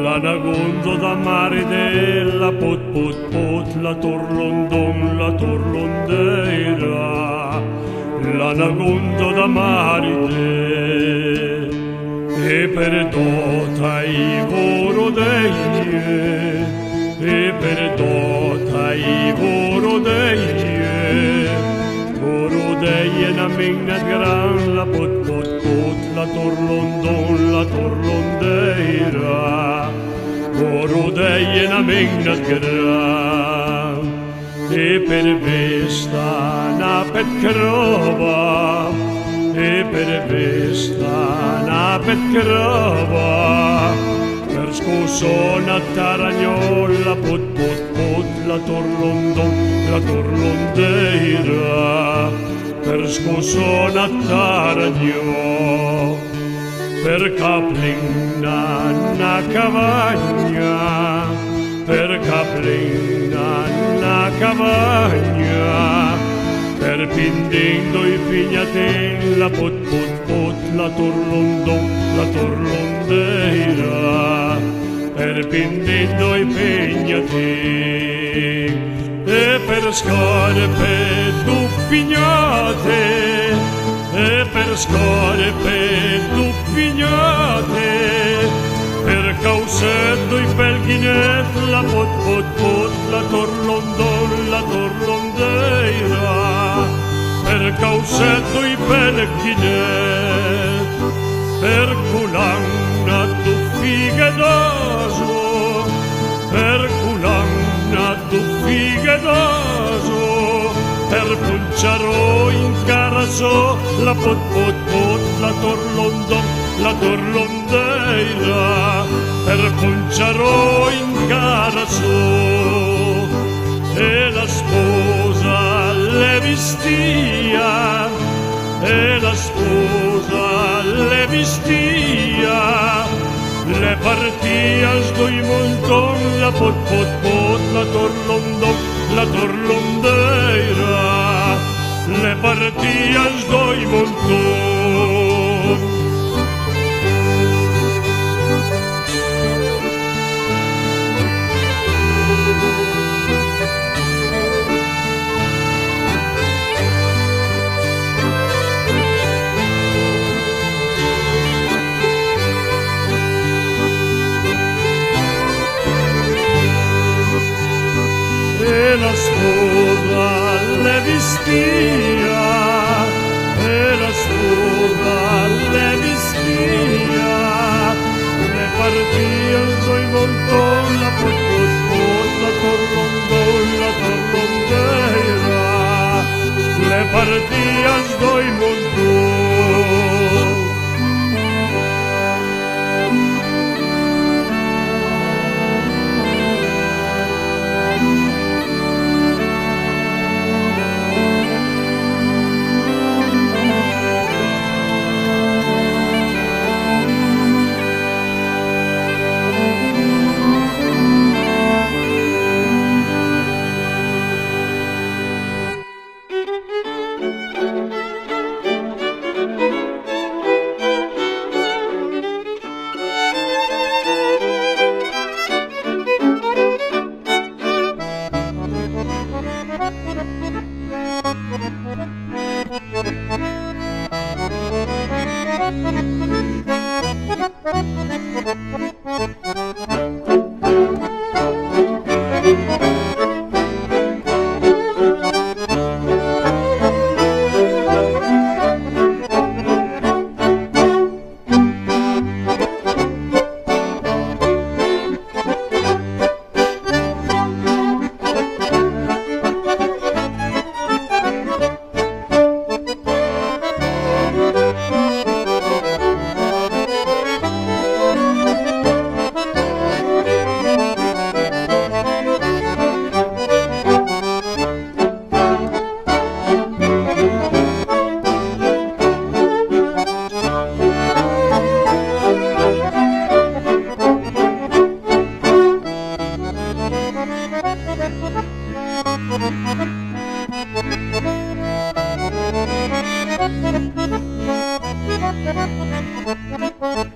l'anagunzo da mare della pot pot pot, la torlondeira, l'anagunzo da mare e per dota i voro deie, e per dota i voro deie, na minna gran, la pot pot pot, la torlondeira, voro deie na minna gran, e per vesta na pet crova, e per vesta na pet crova, per scuso na taragnola, pot pot pot, la torlondeira, per scuso na taragno, per caplina na cavagna, per caplina na cavagna, per pindendo i pignaten, la pot pot pot, la torlondeira, per pindendo i pignaten, e per scarpe duppignate, e per scarpe duppignate, per causetto i pelghinet, la pot pot pot, la torlondeira, per causetto i pelghinet, per culanna tu fighedaso, per culanna tu fighedaso, per punciaro in caraso, la pot pot pot, la torlondeira, per punciaro in caraso, e la sposa le vestia, e la sposa le vestia, le partias do i montón, la pot pot pot, la torlondeira, le partias do i montón. E la sposa le vestia, e la sposa le vestia, le partias do i montón, la pot pot pot, la torlondeira, le partias do i montón. Thank you.